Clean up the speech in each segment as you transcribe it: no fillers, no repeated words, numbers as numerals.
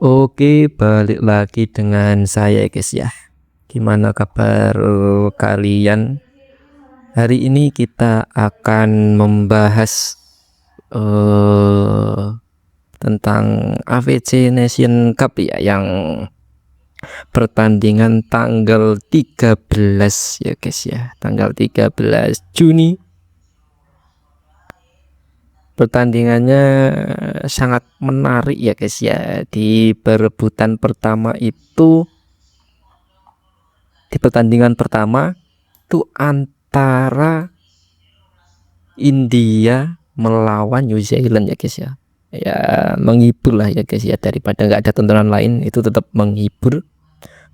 Oke, balik lagi dengan saya guys ya. Gimana kabar kalian? Hari ini kita akan membahas tentang AFC Nation Cup ya, yang pertandingan tanggal 13 ya guys ya. Tanggal 13 Juni. Pertandingannya sangat menarik ya guys ya. Di perebutan pertama itu, di pertandingan pertama itu antara India melawan New Zealand ya guys ya. Ya menghibur lah ya guys ya, daripada nggak ada tontonan lain itu tetap menghibur.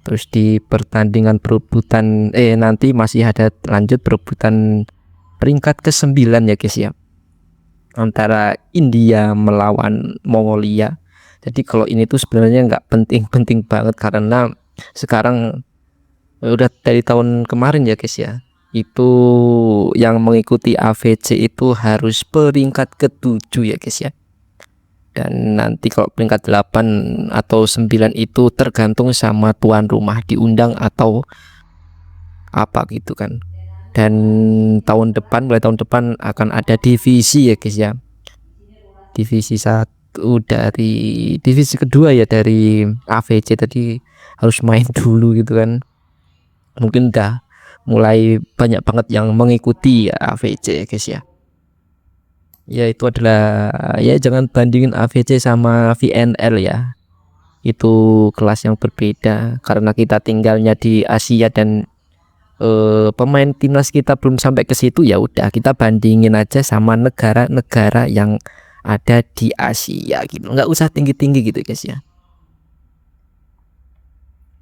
Terus di pertandingan perebutan nanti masih ada lanjut perebutan peringkat ke-9 ya guys ya, antara India melawan Mongolia. Jadi kalau ini tuh sebenarnya nggak penting-penting banget, karena sekarang udah dari tahun kemarin ya guys ya, itu yang mengikuti AFC itu harus peringkat ke-7 ya guys ya. Dan nanti kalau peringkat 8 atau 9 itu tergantung sama tuan rumah diundang atau apa gitu kan. Dan mulai tahun depan akan ada divisi ya guys ya. Divisi 1 dari divisi kedua ya dari AFC tadi harus main dulu gitu kan. Mungkin udah mulai banyak banget yang mengikuti ya AFC ya guys ya. Ya itu adalah, ya jangan bandingin AFC sama VNL ya. Itu kelas yang berbeda karena kita tinggalnya di Asia dan pemain timnas kita belum sampai ke situ. Ya udah, kita bandingin aja sama negara-negara yang ada di Asia gitu. Nggak usah tinggi-tinggi gitu guys ya.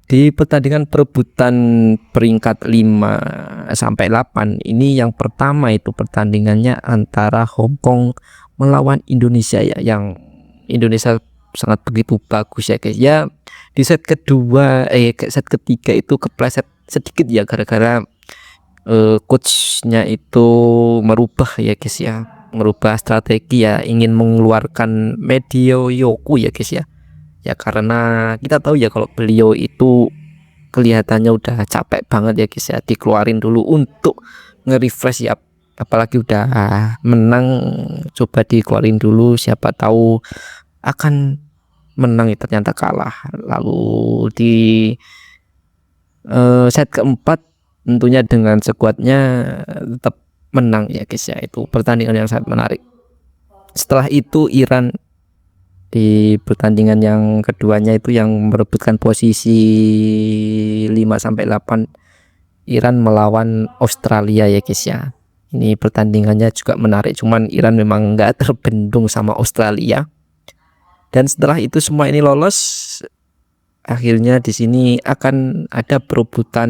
Di pertandingan perebutan peringkat 5 sampai 8 ini, yang pertama itu pertandingannya antara Hong Kong melawan Indonesia ya, yang Indonesia sangat begitu bagus ya guys ya. Di set ketiga itu kepleset sedikit ya, gara-gara coachnya itu merubah ya guys ya, merubah strategi ya, ingin mengeluarkan Medio Yoku ya guys ya. Ya karena kita tahu ya kalau beliau itu kelihatannya udah capek banget ya guys ya, dikeluarin dulu untuk nge-refresh ya, apalagi udah menang, coba dikeluarin dulu, siapa tahu akan menang, ternyata kalah. Lalu di set keempat tentunya dengan sekuatnya tetap menang ya guys ya. Itu pertandingan yang sangat menarik. Setelah itu Iran di pertandingan yang keduanya itu yang merebutkan posisi 5 sampai 8, Iran melawan Australia ya guys ya. Ini pertandingannya juga menarik, cuman Iran memang nggak terbendung sama Australia. Dan setelah itu semua ini lolos, akhirnya di sini akan ada perebutan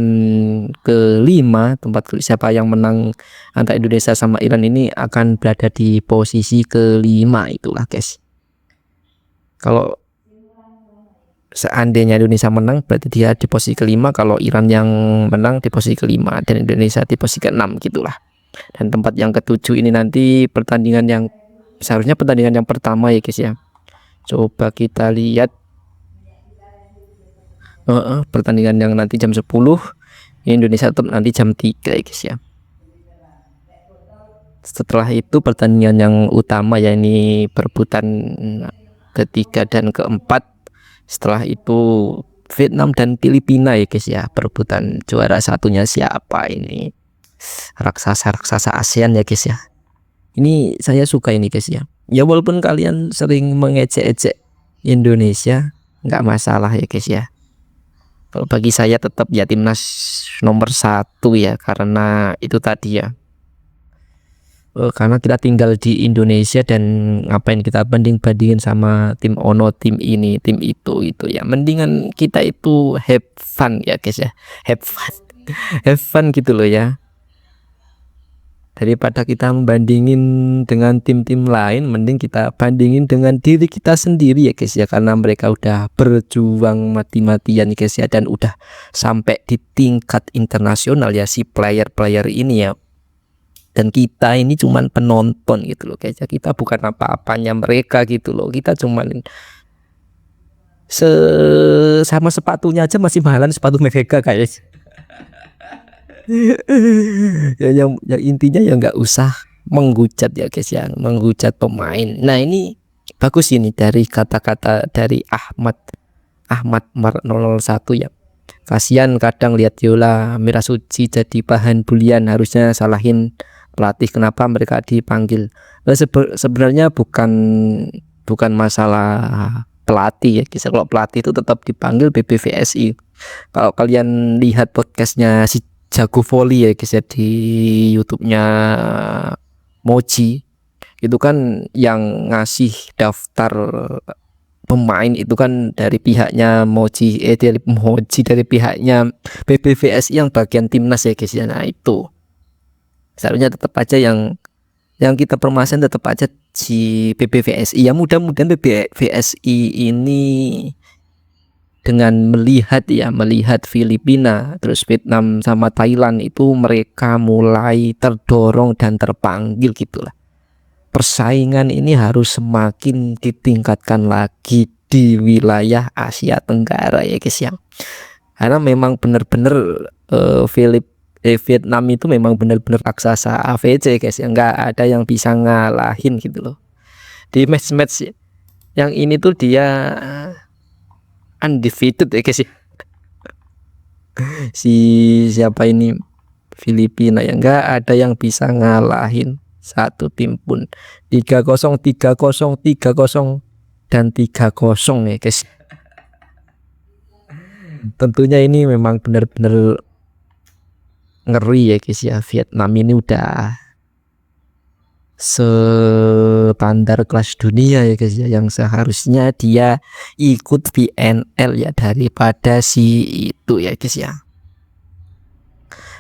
ke-5, tempat siapa yang menang antara Indonesia sama Iran ini akan berada di posisi ke-5 itulah guys. Kalau seandainya Indonesia menang berarti dia di posisi ke-5, kalau Iran yang menang di posisi ke-5 dan Indonesia di posisi ke-6 gitulah. Dan tempat yang ke-7 ini nanti pertandingan yang seharusnya pertandingan yang pertama ya guys ya. Coba kita lihat pertandingan yang nanti jam 10, Indonesia tetap nanti jam 3 ya guys ya. Setelah itu pertandingan yang utama ya, ini perebutan ketiga dan keempat. Setelah itu Vietnam dan Filipina ya guys ya, perebutan juara satunya siapa ini, raksasa ASEAN ya guys ya. Ini saya suka ini guys ya. Ya walaupun kalian sering mengejek-ejek Indonesia, nggak masalah ya guys ya. Kalau bagi saya tetap ya timnas nomor 1 ya, karena itu tadi ya, karena kita tinggal di Indonesia dan ngapain kita bandingin sama tim ono, tim ini, tim itu ya. Mendingan kita itu have fun ya guys ya, have fun gitu loh ya, daripada kita membandingin dengan tim-tim lain. Mending kita bandingin dengan diri kita sendiri ya guys ya, karena mereka udah berjuang mati-matian guys ya, dan udah sampai di tingkat internasional ya si player-player ini ya. Dan kita ini cuman penonton gitu loh guys ya, kita bukan apa-apanya mereka gitu loh, kita cuman sama sepatunya aja masih mahalan sepatu Mevega guys. Yang intinya ya nggak usah menghujat ya guys ya, menghujat pemain. Nah ini bagus ini dari kata-kata dari Ahmad Mar 001 ya. Kasihan kadang lihat Yola Mirasuci jadi bahan bulian, harusnya salahin pelatih kenapa mereka dipanggil. Sebenarnya bukan masalah pelatih ya guys. Kalau pelatih itu tetap dipanggil BPVSI. Kalau kalian lihat podcastnya si Jago Volley ya guys ya di YouTube-nya Moji, itu kan yang ngasih daftar pemain itu kan dari pihaknya dari pihaknya BPVSI yang bagian timnas ya guys ya. Nah itu seharusnya tetap aja yang kita permasalahan tetap aja si BPVSI ya. Mudah-mudahan BPVSI ini dengan melihat Filipina terus Vietnam sama Thailand itu mereka mulai terdorong dan terpanggil gitulah. Persaingan ini harus semakin ditingkatkan lagi di wilayah Asia Tenggara ya guys ya. Karena memang benar-benar Vietnam itu memang benar-benar raksasa AVC guys ya, nggak ada yang bisa ngalahin gitu loh. Di match-match yang ini tuh dia undefeated ya guys ya. Si siapa ini Filipina ya, nggak ada yang bisa ngalahin satu tim pun. 3-0 3-0 3-0 dan 3-0 ya guys. Tentunya ini memang benar-benar ngeri ya guys ya. Vietnam ini udah standar kelas dunia ya guys ya, yang seharusnya dia ikut VNL ya daripada si itu ya guys ya.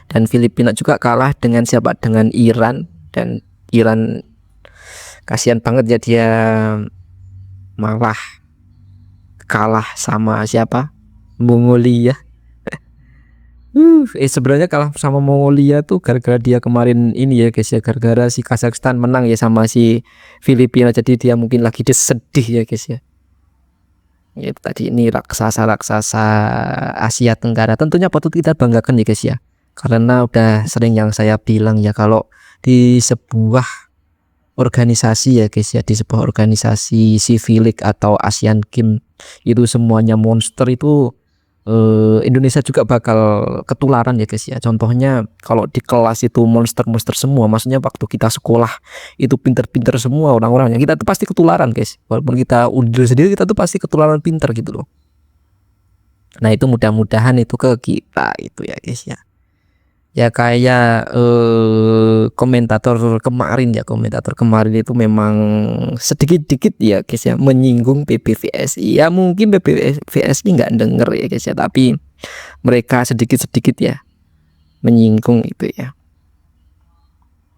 Dan Filipina juga kalah dengan siapa, dengan Iran, dan Iran kasihan banget ya, dia malah kalah sama siapa, Mongolia. Sebenarnya kalah sama Mongolia tuh gara-gara dia kemarin ini ya guys ya, gara-gara si Kazakhstan menang ya sama si Filipina, jadi dia mungkin lagi sedih ya guys ya. Ya tadi ini raksasa Asia Tenggara tentunya patut kita banggakan ya guys ya, karena udah sering yang saya bilang ya, kalau di sebuah organisasi ya guys ya, di sebuah organisasi civilik atau Asian Games itu semuanya monster itu, Indonesia juga bakal ketularan ya guys ya. Contohnya kalau di kelas itu monster semua, maksudnya waktu kita sekolah itu pinter-pinter semua orang-orangnya, kita tuh pasti ketularan guys. Walaupun kita undur sendiri, kita tuh pasti ketularan pinter gitu loh. Nah itu mudah-mudahan itu ke kita itu ya guys ya. Ya kayak komentator kemarin itu memang sedikit-dikit ya guys ya menyinggung BPVSI. Ya mungkin BPVSI nggak denger ya guys ya, tapi mereka sedikit-sedikit ya menyinggung itu ya.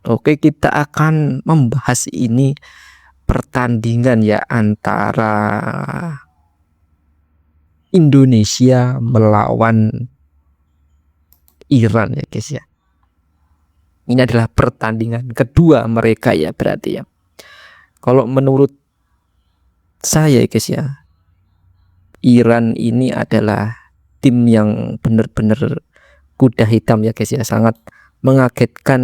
Oke, kita akan membahas ini pertandingan ya antara Indonesia melawan Iran ya guys ya. Ini adalah pertandingan kedua mereka ya berarti ya. Kalau menurut saya guys ya, Iran ini adalah tim yang benar-benar kuda hitam ya guys ya, sangat mengagetkan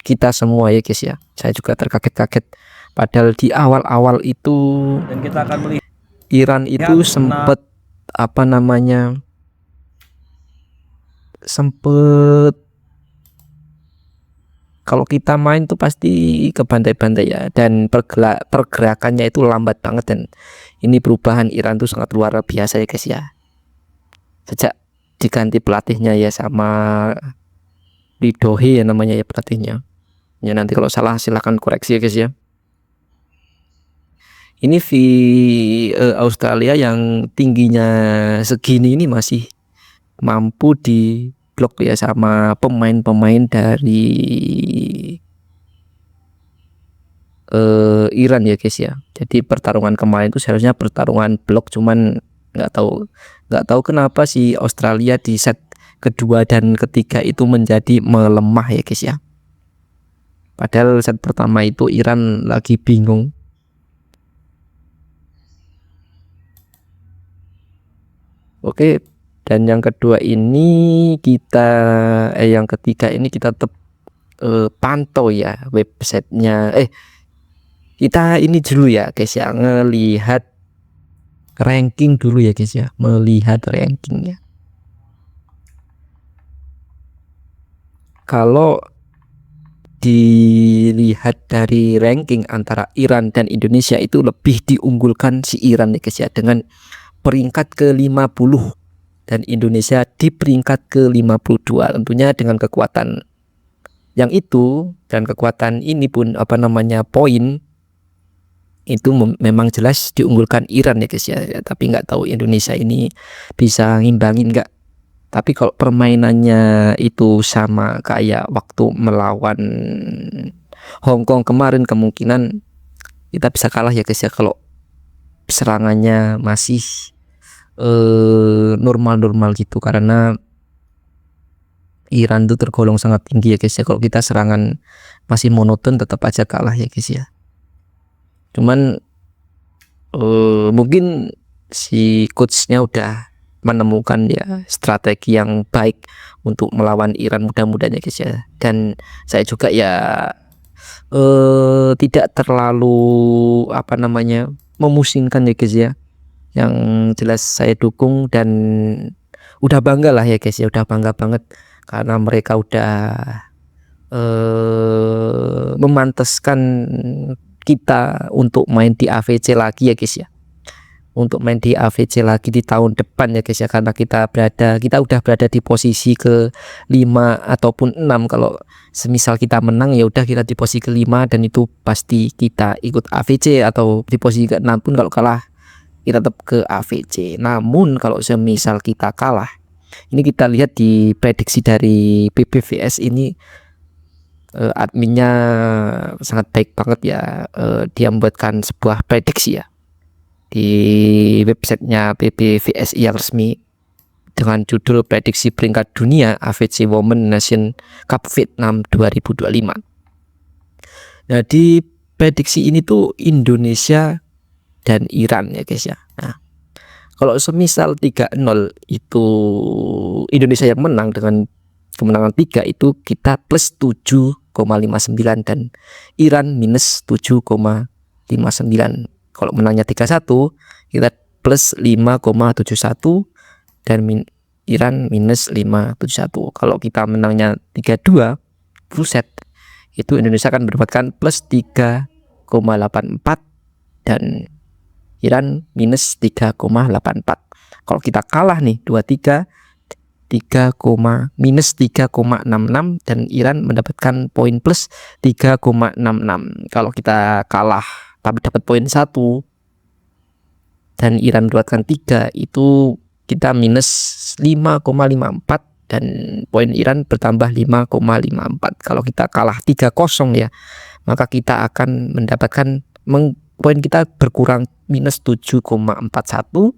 kita semua ya guys ya. Saya juga terkaget-kaget, padahal di awal-awal itu dan kita akan melihat Iran itu sempet kalau kita main tuh pasti ke bantai-bantai ya, dan pergerakannya itu lambat banget, dan ini perubahan Iran tuh sangat luar biasa ya guys ya. Sejak diganti pelatihnya ya sama Ridohe ya namanya ya pelatihnya. Ya nanti kalau salah silahkan koreksi ya guys ya. Ini Australia yang tingginya segini ini masih mampu di blok ya sama pemain-pemain dari Iran ya guys ya. Jadi pertarungan kemarin itu seharusnya pertarungan blok, cuman nggak tahu kenapa si Australia di set kedua dan ketiga itu menjadi melemah ya guys ya. Padahal set pertama itu Iran lagi bingung. Oke, dan yang kedua ini kita yang ketiga ini kita tetap pantau ya websitenya. Kita ini dulu ya guys ya, ngelihat ranking dulu ya guys ya, melihat rankingnya. Kalau dilihat dari ranking antara Iran dan Indonesia itu lebih diunggulkan si Iran ya guys ya, dengan peringkat ke-50 dan Indonesia di peringkat ke-52. Tentunya dengan kekuatan yang itu dan kekuatan ini pun poin itu memang jelas diunggulkan Iran ya guys ya, tapi nggak tahu Indonesia ini bisa ngimbangin nggak. Tapi kalau permainannya itu sama kayak waktu melawan Hong Kong kemarin, kemungkinan kita bisa kalah ya guys ya, kalau serangannya masih normal-normal gitu, karena Iran itu tergolong sangat tinggi ya guys ya. Kalau kita serangan masih monoton tetap aja kalah ya guys ya. Cuman mungkin si coachnya udah menemukan ya strategi yang baik untuk melawan Iran, mudah-mudahan ya guys ya. Dan saya juga ya tidak terlalu memusingkan ya guys ya. Yang jelas saya dukung dan udah bangga lah ya guys ya, udah bangga banget karena mereka udah memantaskan kita untuk main di AVC lagi ya guys ya, untuk main di AVC lagi di tahun depan ya guys ya, karena kita udah berada di posisi ke-5 ataupun 6. Kalau semisal kita menang ya udah kita di posisi ke-5 dan itu pasti kita ikut AVC, atau di posisi ke-6 pun kalau kalah kita tetap ke AVC. Namun kalau semisal kita kalah, ini kita lihat di prediksi dari PBVS ini, adminnya sangat baik banget ya. Dia membuatkan sebuah prediksi ya di websitenya PBVSI yang resmi dengan judul prediksi peringkat dunia AVC Women Nation Cup Vietnam 2025. Nah, di prediksi ini tuh Indonesia dan Iran ya guys ya. Nah, kalau semisal 3-0 itu Indonesia yang menang dengan kemenangan 3, itu kita plus 7,59 dan Iran minus 7,59. Kalau menangnya 3-1 kita plus 5,71 dan Iran minus 5,71. Kalau kita menangnya 3-2 full set, itu Indonesia akan mendapatkan plus 3,84 dan Iran minus 3,84. Kalau kita kalah nih 2-3, minus 3,66 dan Iran mendapatkan poin plus 3,66. Kalau kita kalah tapi dapat poin 1 dan Iran mendapatkan 3, itu kita minus 5,54 dan poin Iran bertambah 5,54. Kalau kita kalah 3-0 ya, maka kita akan mendapatkan poin kita berkurang minus 7,41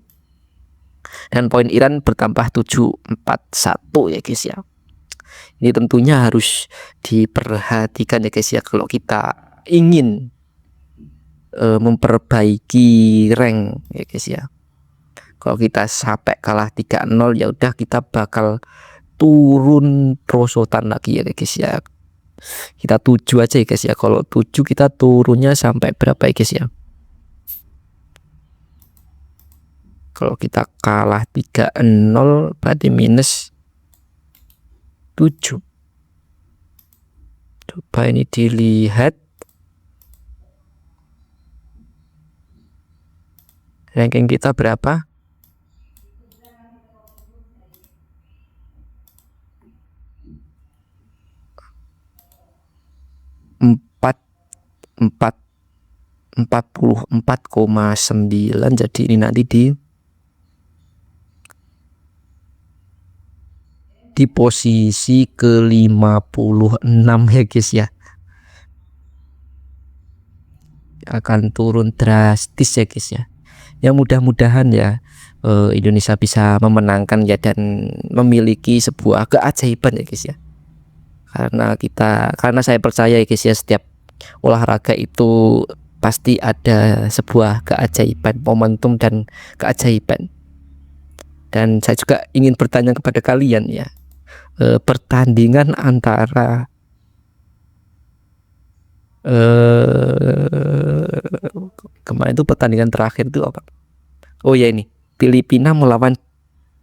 dan poin Iran bertambah 7,41 ya guys ya. Ini tentunya harus diperhatikan ya guys ya, kalau kita ingin memperbaiki rank ya guys ya. Kalau kita sampai kalah 3-0 ya udah kita bakal turun prosotan lagi ya guys ya. Kita 7 aja ya guys ya. Kalau 7 kita turunnya sampai berapa ya guys ya? Kalau kita kalah 3-0 berarti minus 7. Coba ini dilihat ranking kita berapa. Empat 44,9. Jadi ini nanti di posisi ke-56 ya guys ya. Akan turun drastis ya guys ya. Ya mudah-mudahan ya Indonesia bisa memenangkan ya dan memiliki sebuah keajaiban ya guys ya. Karena saya percaya ya guys ya, setiap olahraga itu pasti ada sebuah keajaiban, momentum dan keajaiban. Dan saya juga ingin bertanya kepada kalian ya, pertandingan antara kemarin itu pertandingan terakhir itu apa? Oh ya, ini Filipina melawan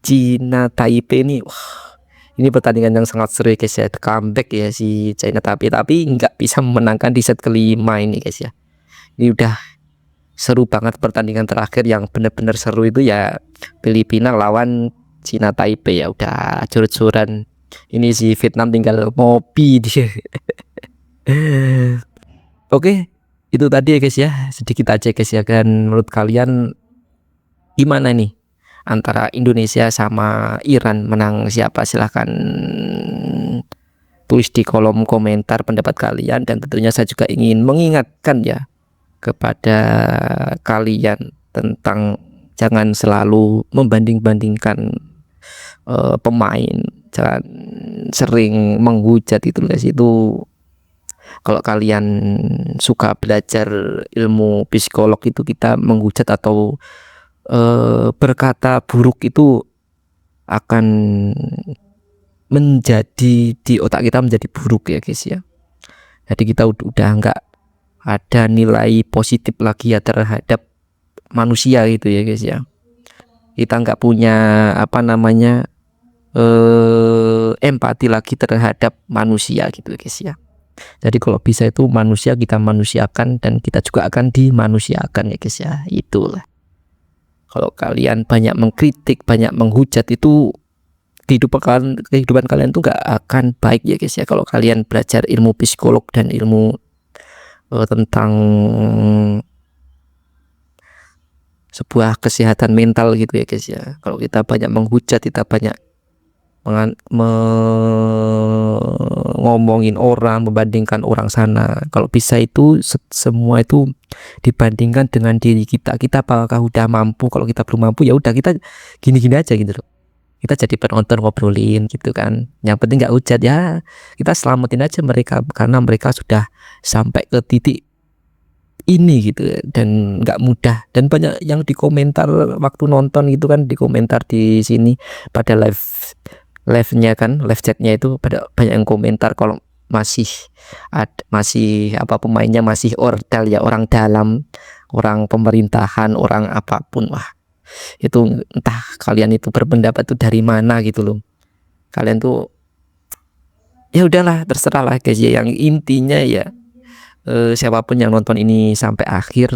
Cina Taipei ini. Wah, ini pertandingan yang sangat seru ya guys ya. Comeback ya si China Taipei, tapi nggak bisa memenangkan di set kelima ini guys ya. Ini udah seru banget pertandingan terakhir, yang benar-benar seru itu ya Filipina lawan Cina Taipei ya, udah acur-acuran. Ini si Vietnam tinggal ngopi dia. Oke, itu tadi ya guys ya, sedikit aja guys ya. Kan menurut kalian gimana nih antara Indonesia sama Iran, menang siapa? Silahkan tulis di kolom komentar pendapat kalian. Dan tentunya saya juga ingin mengingatkan ya kepada kalian tentang jangan selalu membanding-bandingkan pemain, jangan sering menghujat itu guys. Itu kalau kalian suka belajar ilmu psikolog itu, kita menghujat atau berkata buruk itu akan menjadi di otak kita menjadi buruk ya guys ya. Jadi kita udah nggak ada nilai positif lagi ya terhadap manusia gitu ya guys ya. Kita nggak punya apa namanya empati lagi terhadap manusia gitu guys ya. Jadi kalau bisa itu manusia kita manusiakan, dan kita juga akan dimanusiakan ya guys ya. Itulah. Kalau kalian banyak mengkritik, banyak menghujat, itu kehidupan kalian tuh gak akan baik ya guys ya. Kalau kalian belajar ilmu psikolog dan ilmu tentang sebuah kesehatan mental gitu ya guys ya. Kalau kita banyak menghujat, kita banyak ngomongin orang, membandingkan orang sana, kalau bisa itu semua itu dibandingkan dengan diri kita. Kita apakah udah mampu? Kalau kita belum mampu ya udah kita gini-gini aja gitu loh. Kita jadi penonton, ngobrolin gitu kan. Yang penting nggak hujat ya. Kita selamatin aja mereka, karena mereka sudah sampai ke titik ini gitu, dan nggak mudah. Dan banyak yang di komentar waktu nonton gitu kan, di komentar di sini pada live-nya kan, live chatnya itu pada banyak yang komentar kalau masih apa pemainnya masih ordal ya, orang dalam, orang pemerintahan, orang apapun. Wah, itu entah kalian itu berpendapat tuh dari mana gitu loh. Kalian tuh ya udahlah, terserah lah guys ya. Yang intinya ya siapapun yang nonton ini sampai akhir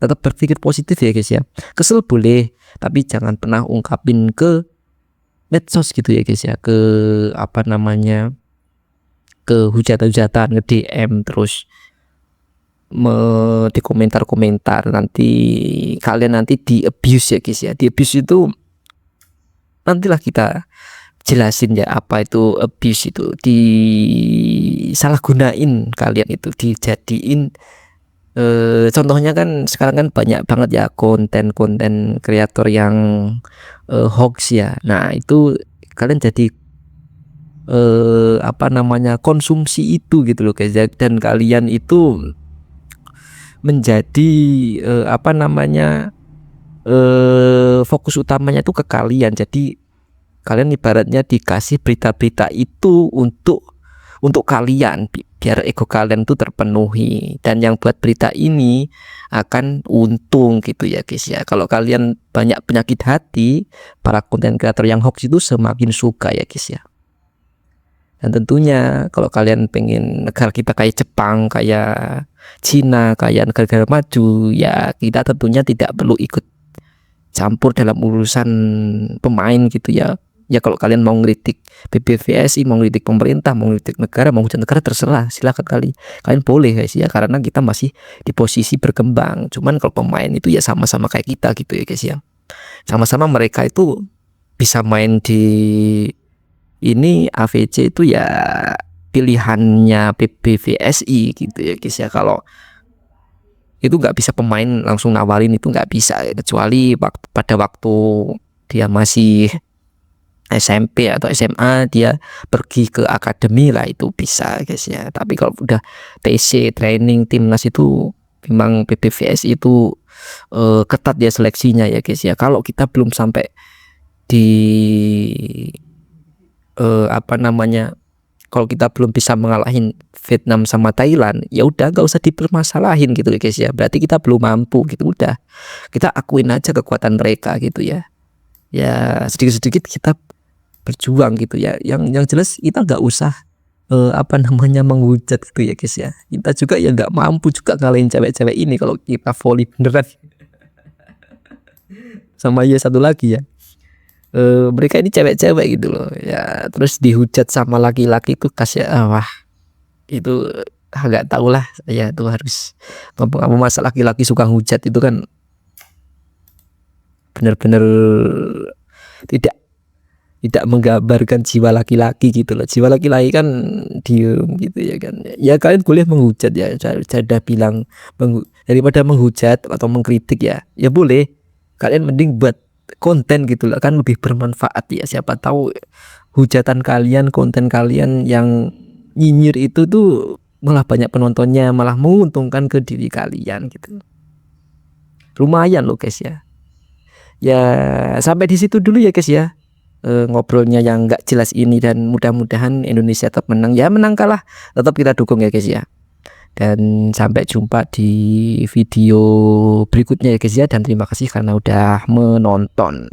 tetap berpikir positif ya guys ya. Kesel boleh, tapi jangan pernah ungkapin ke medsos gitu ya guys ya, ke apa namanya, ke hujatan-hujatan, nge DM terus di komentar-komentar, nanti kalian nanti di abuse ya guys ya. Di abuse itu nantilah kita jelasin ya apa itu abuse, itu disalahgunain, kalian itu dijadiin contohnya kan sekarang kan banyak banget ya konten-konten kreator yang hoax ya. Nah itu kalian jadi apa namanya, konsumsi itu gitu loh guys ya. Dan kalian itu menjadi apa namanya, fokus utamanya itu ke kalian. Jadi kalian ibaratnya dikasih berita-berita itu untuk kalian, biar ego kalian tuh terpenuhi, dan yang buat berita ini akan untung gitu ya guys ya. Kalau kalian banyak penyakit hati, para konten kreator yang hoax itu semakin suka ya guys ya. Dan tentunya kalau kalian pengen negara kita kayak Jepang, kayak Cina, kayak negara-negara maju ya, kita tentunya tidak perlu ikut campur dalam urusan pemain gitu ya. Ya kalau kalian mau ngeritik PBVSI, mau ngeritik pemerintah, mau ngeritik negara, mau ngeritik negara, terserah, silakan kalian boleh guys ya, karena kita masih di posisi berkembang. Cuman kalau pemain itu ya sama-sama kayak kita gitu ya guys ya. Sama-sama mereka itu bisa main di ini AVC itu ya pilihannya PBVSI gitu ya guys ya. Kalau itu nggak bisa pemain langsung nawarin, itu nggak bisa, kecuali pada waktu dia masih SMP atau SMA dia pergi ke akademi lah, itu bisa guys ya. Tapi kalau udah TC, training timnas, itu memang PBVS itu ketat ya seleksinya ya guys ya. Kalau kita belum sampai di apa namanya, kalau kita belum bisa mengalahin Vietnam sama Thailand, ya udah nggak usah dipermasalahin gitu ya guys ya. Berarti kita belum mampu gitu, udah kita akuin aja kekuatan mereka gitu ya. Ya sedikit-sedikit kita berjuang gitu ya. Yang jelas kita nggak usah apa namanya menghujat gitu ya guys ya. Kita juga ya nggak mampu juga ngalahin cewek-cewek ini kalau kita volley beneran. Sama ya satu lagi ya, mereka ini cewek-cewek gitu loh ya, terus dihujat sama laki-laki itu kasih wah itu nggak tahu lah saya tuh harus ngomong masa laki-laki suka hujat itu kan bener-bener tidak tidak menggambarkan jiwa laki-laki gitu loh. Jiwa laki-laki kan diem gitu ya kan. Ya kalian boleh menghujat ya, saya udah bilang daripada menghujat atau mengkritik ya boleh kalian mending buat konten gitu loh, kan lebih bermanfaat ya. Siapa tahu hujatan kalian, konten kalian yang nyinyir itu tuh malah banyak penontonnya, malah menguntungkan ke diri kalian gitu. Lumayan loh guys ya. Ya sampai di situ dulu ya guys ya, ngobrolnya yang nggak jelas ini, dan mudah-mudahan Indonesia tetap menang. Ya menang kalah tetap kita dukung ya guys ya. Dan sampai jumpa di video berikutnya ya guys ya, dan terima kasih karena udah menonton.